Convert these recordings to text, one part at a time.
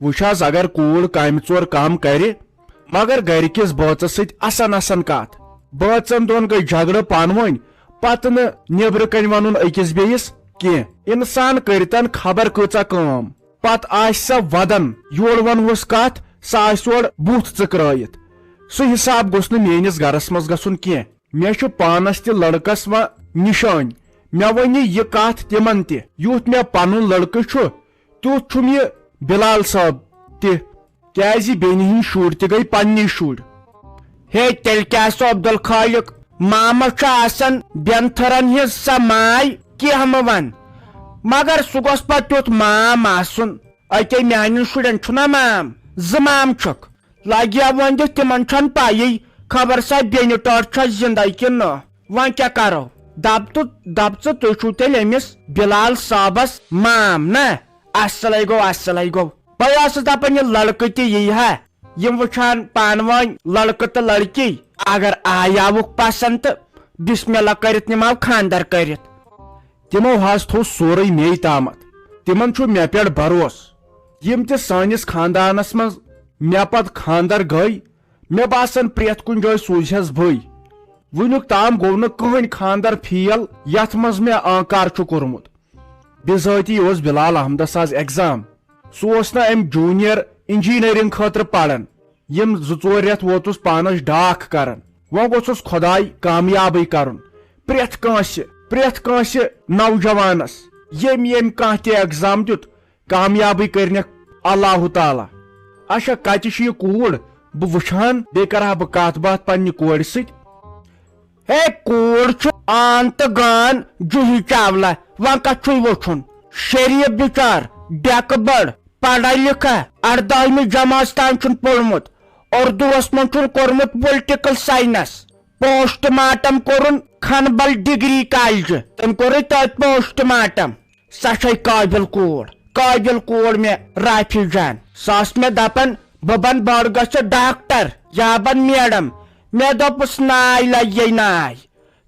وچھاز اگر کوڑ کامہ ژور کم کر مگر گرکس بٲژس ست اصن کت بٲژن دون گئی جھگڑ پانونی پتہ نبر کن ون أکس بیس کی انسان کرتن خبر کۭژاہ کٲم پت آسہ سا ودن یور ونہوس کت سہ آسہ یور بُتھ ژکرٲیِتھ سُہ حساب گوٚژھ نہٕ میٲنس گرس منٛز گژھُن کینٛہہ مےٚ چھُ پانس تہِ لڑکس نشٲنۍ مےٚ ونہِ یہِ کتھ تِمن تہِ یُتھ مےٚ پنُن لڑکہٕ چھُ تیُتھ چھُم یہِ بلال صٲب تہِ کیازِ بیٚنہِ ہٕنٛدۍ شُرۍ تہِ گٔے پننی شُرۍ ہے تیٚلہِ کیٛاہ سُہ عبدالخالق ماما چھُ آسان بینتھرن ہٕنٛز سۄ ماے کینٛہہ مہٕ ون مگر سُہ گوٚژھ پتہٕ تیُتھ مام آسُن أکے میانٮ۪ن شُرٮ۪ن چھُنا مام زٕ مام چھُکھ لگیا وۄنۍ دِتھ تِمن چھنہٕ پیی خبر سا بیٚنہِ ٹٲٹھ چھا زندہ کِنہٕ نہٕ وۄنۍ کیٛاہ کرو دپ ژٕ تُہۍ چھُو تیٚلہِ أمِس بلال صٲبس مام نا اصلے گوٚو بہٕ ٲسٕس دپان یہِ لڑکہٕ تہِ یی ہا یم وٕچھان پانہٕ ؤنۍ لڑکہٕ تہٕ لڑکی اگر آیاوُکھ پسند تہٕ بسم اللہ کٔرِتھ نِمو خاندر کٔرِتھ تمو حظ تھوٚو سورُے مے تامتھ تمن چھُ مےٚ پٮ۪ٹھ بھروسہٕ یم تہِ سٲنِس خاندانس منٛز مےٚ پتہٕ خاندر گٔے مےٚ باسان پرٛٮ۪تھ کُنہِ جایہِ سوٗزہس بٕے وُنیُک تام گوٚو نہٕ کٕہٕنۍ خاندر فیل یتھ منٛز مےٚ آنکار چھُ کوٚرمُت بِذٲتی اوس بلال احمدس آز ایگزام سُہ اوس نہٕ امہِ جوٗنیر انجیٖنرنگ خٲطرٕ پران یم 2-4 رٮ۪تھ ووتُس پانس ڈاکھ کران وۄنۍ گوٚژھُس خۄداے کامیابٕے کرُن پرٛٮ۪تھ کٲنٛسہِ نوجوانس ییٚمۍ کانٛہہ تہِ ایگزام دیُت کامیابٕے کرنکھ اللہ تعالیٰ اچھا کتہِ چھُ یہِ کوٗر بہٕ وٕچھان بیٚیہِ کرٕ ہا بہٕ کتھ باتھ پننہِ کورِ سۭتۍ ہے کوٗر چھُ آن تہٕ گان جوہی چاولہ وۄنۍ کتھ چھُے وٕچھُن شریف بِچار ڈیکہٕ بڑ پڑھا لکھا 18ہمہِ جمٲژ تام چھُن پوٚرمُت اردوٗوس منٛز چھُن کوٚرمُت پُلٹِکل ساینس پوسٹ مارٹم کوٚرُن کھنبل ڈگری کالجہِ تٔمۍ کوٚرُے تتہِ پوسٹ مارٹم سۄ چھے قٲبِل کوٗر مےٚ رافی جان سۄ ٲس مےٚ دپان بہٕ بن بٔڑ گژھٕ ڈاکٹر یا بن میڈم مےٚ دوٚپُس ناے لگے ناے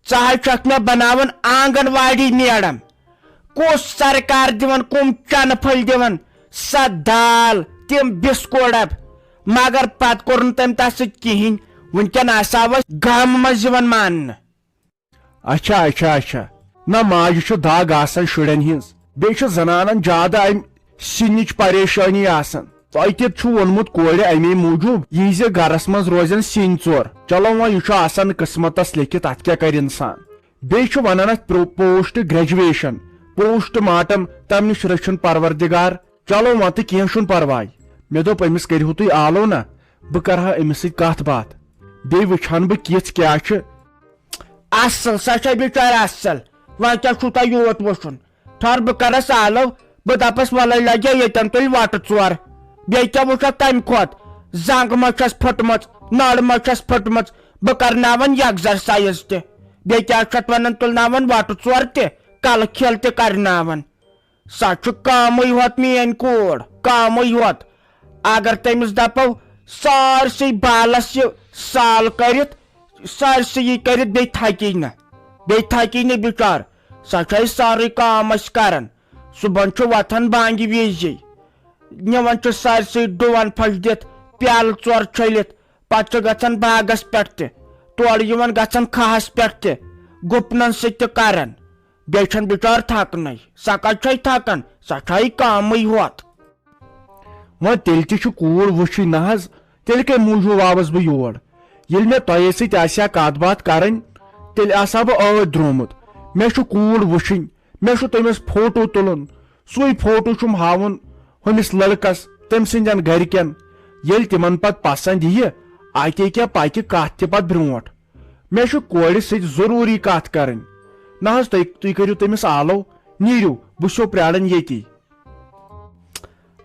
ژٕ حظ چھکھ مےٚ بناوان آنگن واڑی میڈم کُس سرکار دِوان کُم چنہٕ پھٔلۍ دِوان سۄ دال تِم بِسکوٹ ڈبہٕ مگر پتہٕ کوٚر نہٕ تٔمۍ تتھ سۭتۍ کِہینۍ وُنکٮ۪ن آسہٕ أسۍ گامہٕ منٛز یِوان ماننہٕ اچھا نہ ماجہِ چھُ دگ آسان شُرٮ۪ن ہٕنٛز بیٚیہِ چھُ زنانن زیادٕ امہِ سِنِچ پریشٲنی آسان تۄہہِ تہِ چھُ ووٚنمُت کورِ امی موٗجوٗب یی زِ گرس منٛز روزن سِنۍ ژور چلو وۄنۍ یہِ چھُ آسان قٕسمتس لیکھِتھ اتھ کیٛاہ کرِ انسان بیٚیہِ چھُ ونان اتھ پوسٹ گریجویشن پوسٹ مارٹم تمہِ نِش رٔچھُن پروردگار چلو وۄنۍ تہٕ کینٛہہ چھُنہٕ پرواے مےٚ دوٚپ أمِس کٔرِہو تُہۍ آلو نا بہٕ کرٕ ہا أمِس سۭتۍ کتھ باتھ بیٚیہِ وٕچھِ ہن بہٕ کِژھ کیٛاہ چھِ اصل سۄ چھے بِچٲرۍ اصل وۄنۍ کیٛاہ چھُو تۄہہِ یوت وٕچھُن ٹھہر بہٕ کرس آلو بہٕ دپس وَلے لگے ییٚتٮ۪ن تُلۍ وٹہٕ ژور بیٚیہِ کیٛاہ وٕچھکھ تمہِ کھۄتہٕ زنٛگ ما چھس پھٔٹمٕژ نٔر ما چھس پھٔٹمٕژ بہٕ کرناون ایگزرسایز تہِ بیٚیہِ کیٛاہ چھِ اتھ ونان تُلناون وٹہٕ ژور تہِ کلہٕ کھیل تہِ کرناون سۄ چھُ کامٕے ہوت میٲنۍ کوٗر کامٕے ہوت اگر تٔمِس دپو سٲرسٕے بالس یہِ سال کٔرِتھ سٲرسٕے یہِ کٔرِتھ بیٚیہِ تھکی نہٕ بِچار سۄ چھے سٲرٕے کٲم أسۍ کران صُبحن چھُ وۄتھان بانگہِ وِزی نِوان چھُ سٲرسٕے ڈُون پھش دِتھ پیالہٕ ژور چھٔلِتھ پتہٕ چھُ گژھان باغس پٮ۪ٹھ تہِ تورٕ یِوان گژھان کھہس پٮ۪ٹھ تہِ گُپنن سۭتۍ تہِ کران بیٚیہِ چھنہٕ بِچار تھکنٕے سۄ کتہِ چھے تھکان سۄ چھے کامٕے ہوت وۄنۍ تیٚلہِ تہِ چھُ کوٗر وٕچھٕنۍ نہ حظ تیٚلہِ کمہِ موٗجوٗب آوس بہٕ یور ییٚلہِ مےٚ تۄہے سۭتۍ آسہِ ہا کتھ باتھ کرٕنۍ تیٚلہِ آسہٕ ہا بہٕ ٲدۍ درٛامُت مےٚ چھُ کوٗر وٕچھٕنۍ مےٚ چھُ تٔمِس فوٹو تُلُن سُے فوٹو چھُم ہاوُن ہُمِس لڑکس تٔمۍ سٕنٛدٮ۪ن گرِکٮ۪ن ییٚلہِ تِمن پتہٕ پسنٛد یِیہِ اتے کیٛاہ پکہِ کتھ تہِ پتہٕ برٛونٛٹھ مےٚ چھُ کورِ سۭتۍ ضروٗری کتھ کرٕنۍ نہ حظ تُہۍ کٔرِو تٔمِس آلو نیٖرِو بہٕ چھُسو پراران ییٚتی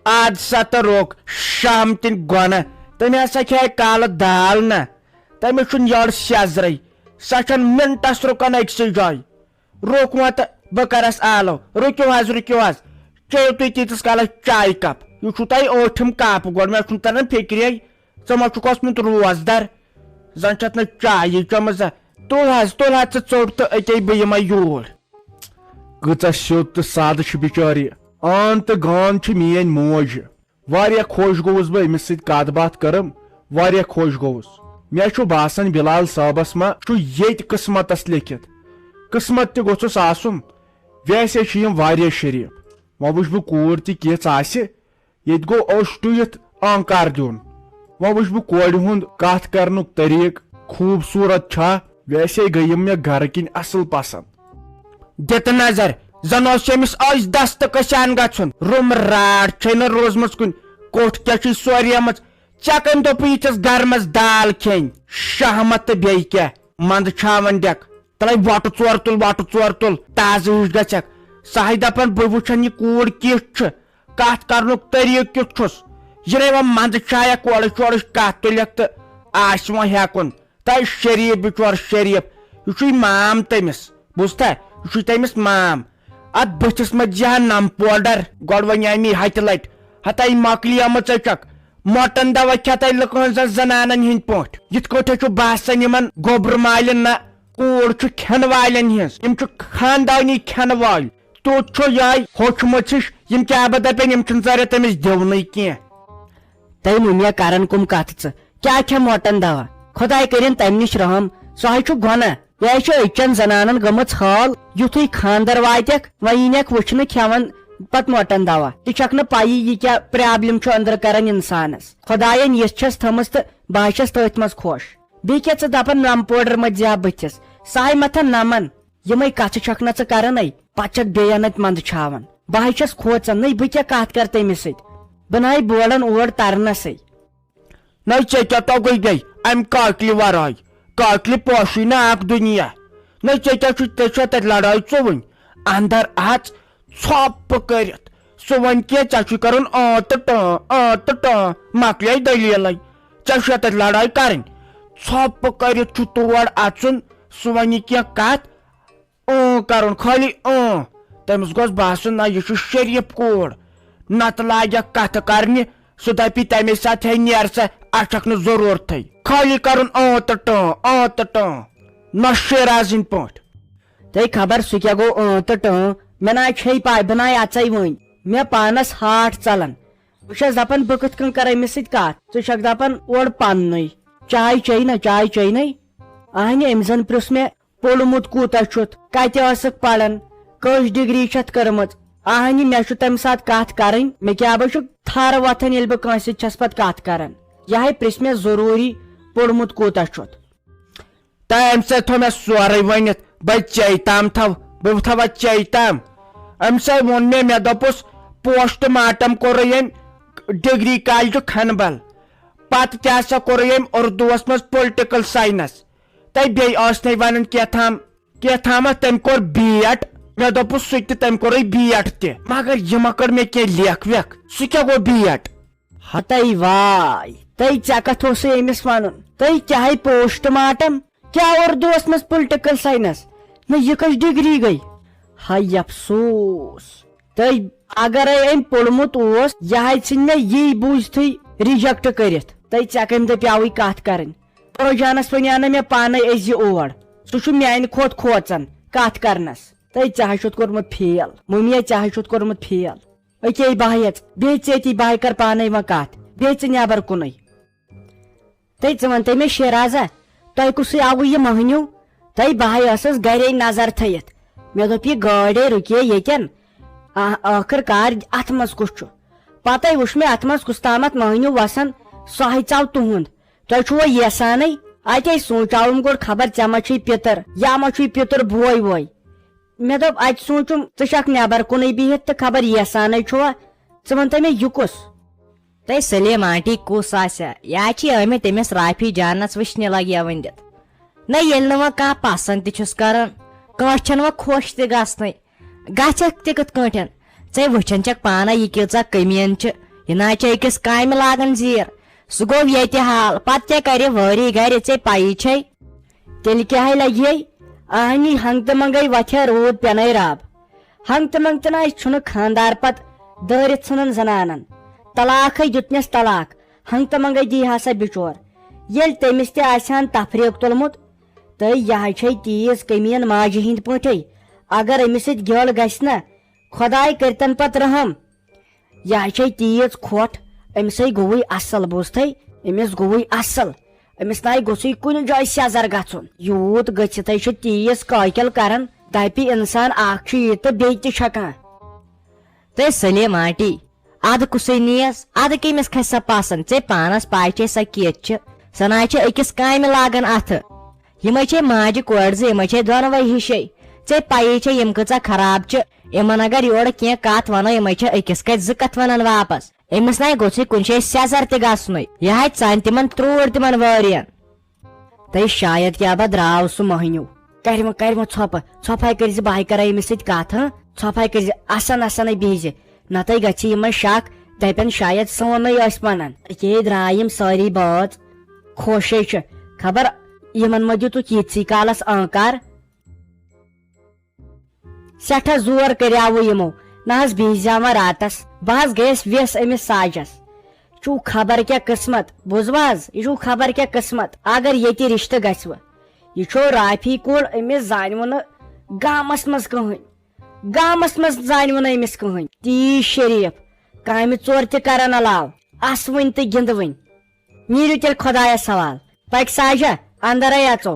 اد سا تہٕ رُک شامتِن گۄنہٕ تٔمۍ ہسا کھیٚیہِ کالہٕ دال نہ تٔمِس چھُنہٕ یٔڈ سیزرٕے سۄ چھنہٕ منٹس رُکان أکسٕے جایہِ رُک وۄنۍ تہٕ بہٕ کرس آلو رُکِو حظ چیٚیِو تُہۍ تیٖتِس کالس چاے کپ یہِ چھُو تۄہہِ ٲٹھِم کپ گۄڈٕ مےٚ چھُنہٕ تران فِکرے ژٕ ما چھُکھ اوسمُت روزدر زن چھتھ نہٕ چایی چٔمٕژ تُل حظ ژٕ ژوٚٹ تہٕ أتے بہٕ یِمے یوٗرۍ کۭژاہ سیوٚد تہٕ سادٕ چھِ بِچٲرِ آن تہٕ گان چھِ میٲنۍ موج واریاہ خوش گوس بہ أمس سۭتۍ کتھ باتھ کرم واریاہ خوش گوس مےٚ چھُ باسان بلال صٲبس ما چھُ ییٚتہِ قٕسمتس لیکھِتھ قٕسمت تہِ گوٚژھُس آسُن ویسے چھِ یِم واریاہ شریٖف وۄنۍ وٕچھ بہٕ کوٗر تہِ کِژھ آسہِ ییٚتہِ گوٚو اوٚش ٹُوِتھ آنکار دیُن وۄنۍ وٕچھ بہٕ کورِ ہُنٛد کتھ کرنُک طریٖقہٕ خوٗبصوٗرت چھا ویسے گٔے یِم مےٚ گرٕ کِنۍ اصل پسنٛد دِتہٕ نظر زن اوس أمِس أزۍ دستہٕ کٔسان گژھُن روٗم راڑ چھے نہٕ روزمٕژ کُنہِ کوٚٹھ کیٛاہ چھُے سوریمٕژ ژےٚ کٔمۍ دوٚپ یِتھِس گرٕ منٛز دال کھیٚنۍ شہمت تہٕ بیٚیہِ کیٛاہ منٛدٕ چھاون ڈٮ۪ک تلے وۄٹہٕ ژور تُل تازٕ ہِش گژھکھ سہی دپان بہٕ وٕچھن یہِ کوٗر کِژھ چھِ کتھ کرنُک طریٖقہٕ کیُتھ چھُس یہِ نَے وۄنۍ منٛدٕ چھایا کورٕچ وورٕچ کتھ تُلکھ تہٕ آسہِ وۄنۍ ہٮ۪کُن تۄہہِ شریٖف بِچور شریٖف یہِ چھُے مام تٔمِس بوٗزتھا یہِ چھُے تٔمِس مام اتھ بٕتھِس منٛز دِہا نم پوڈر گۄڈٕ وَنیٛاے ہتہِ لٹہِ ہتاے مۄکلیمٕژ ژٕچکھ موٹن دوا کھٮ۪تاے لُکن زن زنانن ہٕنٛدۍ پٲٹھۍ یِتھ کٲٹھۍ چھُ باسان یِمن گوبرٕ مالٮ۪ن نہ کوٗر چھُ کھٮ۪نہٕ والٮ۪ن ہِنٛز یِم چھُ خاندانی کھٮ۪نہٕ وٲلۍ توٚت چھُ یِہوٚے ہوٚچھمٕژ ہِش یِم کیٛاہ بہٕ دپن یِم چھِنہٕ ژٲرِتھ تٔمِس دِونٕے کینٛہہ تۄہہِ مُنیا کرن کُم کتھ ژٕ کیٛاہ کھے موٹن دوا خۄداے کٔرِنۍ تمہِ نِش رحم سُہ ہے چھُ گۄناہ یہِ چھُ أزچٮ۪ن زنانن گٔمٕژ حال یُتھُے خاندر واتٮ۪کھ وۄنۍ یٖنکھ وٕچھنہٕ کھٮ۪ون پتہٕ موٹن دوا تہِ چھکھ نہٕ پیی یہِ کیٛاہ پرابلم چھُ أنٛدرٕ کران انسانس خۄداین یِژھ چھس تھٲمٕژ تہٕ بہٕ چھس تٔتھۍ منٛز خۄش بیٚیہِ کیٛاہ ژٕ دپان نم پوڈر مہ دِہا بٕتھِس سہی متھن نمن یِمے کتھٕ چھکھ نہ ژٕ کرانٕے پتہٕ چھکھ بیٚیہِ اَتھ منٛدٕ چھاون بہٕ چھس کھوژان نٔے بہٕ کیٛاہ کتھ کرٕ تٔمِس سۭتۍ بہٕ نَے بولان اور ترنسٕے نَے ژےٚ کیٛاہ توٚگُے گٔے امہِ کاکلہِ ورٲے کاکلہِ پوشٕے نہٕ اکھ دُنیا نَے ژےٚ کیٛاہ ژےٚ چھےٚ تتہِ لڑٲے ژوٚوٕنۍ اندر اژ ژھۄپہٕ کٔرِتھ سُہ وۄنۍ کینٛہہ ژےٚ چھُے کرُن تہٕ ٹٲں مۄکلے دٔلیٖلٕے ژےٚ چھےٚ تتہِ لڑٲے کرٕنۍ ژھۄپہٕ کٔرِتھ چھُ تور اژُن سُہ وَنہِ کینٛہہ کتھ کرُن خٲلی تٔمِس گوٚژھ باسُن نہ یہِ چھُ شریٖف کوٗر نتہٕ لاگٮ۪کھ کتھٕ کرنہِ سُہ دپہِ تمے ساتہٕ ہے نیر سا اتھ چھکھ نہٕ ضروٗرتھٕے خٲلی کرُن تہٕ ٹٲں نہ شیرازٕنۍ پٲٹھۍ تۄہہِ خبر سُہ کیٛاہ گوٚو تہٕ ٹٲں مےٚ نَے چھے پاے بہٕ نَے اژے وۄنۍ مےٚ پانس ہاٹھ ژلان بہٕ چھس دپان بہٕ کِتھ کٔنۍ کرٕ أمِس سۭتۍ کتھ ژٕ چھکھ دپان اورٕ پننُے چاے چیٚیہِ نَے اہنہِ أمۍ زن پرُژھ مےٚ پوٚرمُت کوٗتاہ چھُتھ کتہِ ٲسٕکھ پران کٔژ ڈگری چھتھ کٔرمٕژ اہنہِ مےٚ چھُ تمہِ ساتہٕ کتھ کرٕنۍ مےٚ کیٛاہ بہٕ چھُ تھر وتھان ییٚلہِ بہٕ کٲنٛسہِ سۭتۍ چھس پتہٕ کتھ کران یِہے پرژھ مےٚ ضروٗری پوٚرمُت کوٗتاہ چھُتھ تہٕ امہِ سۭتۍ تھوٚو مےٚ سورُے ؤنِتھ بہٕ ژےٚ تام بہٕ تھاوا ژےٚ تام امہِ سۭتۍ ووٚن مےٚ دوٚپُس پوسٹ مارٹم کوٚرُے أمۍ ڈگری کالجہِ کھنبل پتہٕ کیٛاہ سا کوٚرُے أمۍ اُردوٗوس منٛز پُلٹِکل ساینس تہٕ بیٚیہِ ٲس نَے ونان کینٛہہ تٔمۍ کوٚر B.Ed مےٚ دوٚپُس سُہ تہِ تٔمۍ کوٚرُے B.Ed تہِ مگر یہِ ما کٔر مےٚ کینٛہہ لیکھ ویکھ سُہ کیٛاہ گوٚو B.Ed ہتے واے تۄہہِ ژےٚ کتھ اوسُے أمِس ونُن تۄہہِ کیٛاہ پوسٹ مارٹم کیٛاہ اردوٗوس منٛز پُلٹِکل ساینس نہ یہِ کۄس ڈگری گٔے ہاے افسوٗس تۄہہِ اگرے أمۍ پوٚرمُت اوس یہِ حظ ژھٕنۍ مےٚ یی بوٗزتھٕے رِجیکٹ کٔرِتھ تۄہہِ ژےٚ کٔمۍ دپیاوٕے کتھ کرٕنۍ پروجانس ونیاو نہٕ مےٚ پانے أزۍ یہِ اور سُہ چھُ میانہِ کھۄتہٕ کھوژان کتھ کرنس تۄہہِ ژےٚ حظ چھُتھ کوٚرمُت فیل مٔمیا ژےٚ حظ چھُتھ کوٚرمُت فیل أکے بہہ بیٚیہِ ژےٚ بہٕ ہاے کر پانے وۄنۍ کتھ بیٚیہِ ژٕ نٮ۪بر کُنُے ژٕ ونتے مےٚ شیرازا تۄہہِ کُسُے آوُ یہِ مٔہنیوٗ تۄہہِ بہہ ٲسٕس گرے نظر تھٲیِتھ مےٚ دوٚپ یہِ گاڑے رُکے ییٚتٮ۪ن ٲخٕر کار اتھ منٛز کُس چھُ پتے وٕچھ مےٚ اتھ منٛز کُس تامتھ مٔہنیوٗ وسان سُہ ہے ژاو تُہُنٛد تۄہہِ چھُوا یژھانٕے اتے سونٛچاوُم گۄڈٕ خبر ژےٚ ما چھُے پِتٕر یا ما چھُے پِتُر بوے ووے مےٚ دوٚپ اتہِ سوٗنٛچُم ژٕ چھکھ نٮ۪بر کُنُے بِہِتھ تہٕ خبر یژھانٕے چھُوا ژٕ ونتہٕ مےٚ یہِ کُس تۄہہِ سلیٖم آنٹی کُس آسہِ یا چھِ آمٕتۍ أمِس رافی جانس وٕچھنہِ لگیا ؤنِتھ نہ ییٚلہِ نہٕ وۄنۍ کانٛہہ پسنٛد تہِ چھُس کران کٲنٛسہِ چھنہٕ وۄنۍ خۄش تہِ گژھنٕے گژھکھ تہِ کِتھ کٲٹھۍ ژےٚ وٕچھان چھکھ پانے یہِ کۭژاہ کٔمیٖن چھِ یہِ نہ چھِ أکِس کامہِ لاگان زیٖر سُہ گوٚو ییٚتہِ حال پتہٕ کیٛاہ کرِ وٲری گرِ ژےٚ پیی چھے تیٚلہِ کیٛاہ لگہِ اہنی ہنٛگ تہٕ منٛگے وتھیا روٗد پٮ۪نے رب ہنٛگ تہٕ منٛگ تہِ نہ چھُنہٕ خانٛدار پتہٕ دٲرِتھ ژھٕنان زنانن طلاقے دیُتنس طلاق ہنٛگ تہٕ منٛگے دی ہسا بِچور ییٚلہِ تٔمِس تہِ آسہِ ہن تفریٖق تُلمُت تہٕ یہِ حظ چھے تیٖژ کٔمیٖن ماجہِ ہِنٛدۍ پٲٹھۍ اگر أمِس سۭتۍ گٔل گژھِ نہ خۄداے کٔرتن پتہٕ رحم یہِ حظ چھے تیٖژ کھۄٹھ أمسے گوٚوٕے اصل بوٗزتھٕے أمِس گوٚوٕے اصل أمِس ناے گوٚژھٕے کُنہِ جایہِ سیٚزر گژھُن یوٗت گٔژھِتھٕے چھُ تیٖژ کٲکل کران دپہِ انسان اکھ چھُ یہِ تہٕ بیٚیہِ تہِ چھکان تے سلیم آنٹی اد کُسے نیس اد کٔمِس کھسہِ سۄ پسنٛد ژےٚ پانس پاے چھے سۄ کِژھ چھِ سۄ نہ چھِ أکِس کامہِ لاگان اتھٕ یِمے چھے ماجہِ کورِ زٕ یِمے چھے دۄنوے ہِشے ژےٚ پیی چھے یِم کۭژاہ خراب چھِ یِمن اگر یورٕ کینٛہہ کتھ ونو یِمے چھِ أکِس کتھِ زٕ کتھ ونان واپس أمِس ناے گوٚژھٕے کُنہِ جایہِ سیٚزر تہِ گژھنُے یہِ ہاے ژانہِ تِمن تروٗر تِمن وٲرین تہٕ شاید کیٛاہ با درٛاو سُہ مٔہنیوٗ کرِمو ژھۄپہٕ ژھۄپاے کٔرزِ بہٕ کرے أمِس سۭتۍ کتھ ژھۄپاے کٔرزِ اسنے بِہزِ نتہٕ گژھِ یِمن شک دپن شاید سونٕے ٲسۍ ونان یے درٛاے یِم سٲری بٲژ خۄشے چھِ خبر یِمن ما دِتُکھ ییٖتسٕے کالس آنکار سٮ۪ٹھاہ زور کریاوٕ یِمو نہ حظ بِہزیٛا وۄنۍ راتس بہٕ حظ گٔیس ویس أمِس ساجس یہِ چھُ خبر کیٛاہ قٕسمت بوٗزوا حظ یہِ چھُ خبر کیٛاہ قٕسمت اگر ییٚتہِ رشتہٕ گژھوٕ یہِ چھُ رافی کُل أمِس زانوٕ نہٕ گامس منٛز کٕہٕنۍ گامس منٛز زانوٕ نہٕ أمِس کٕہٕنۍ تی شریٖف کامہِ ژور تہِ کران علاوٕ اسوٕنۍ تہٕ گِنٛدوٕنۍ نیٖرِو تیٚلہِ خۄدایس حوال پکہِ ساجا اندرے اژو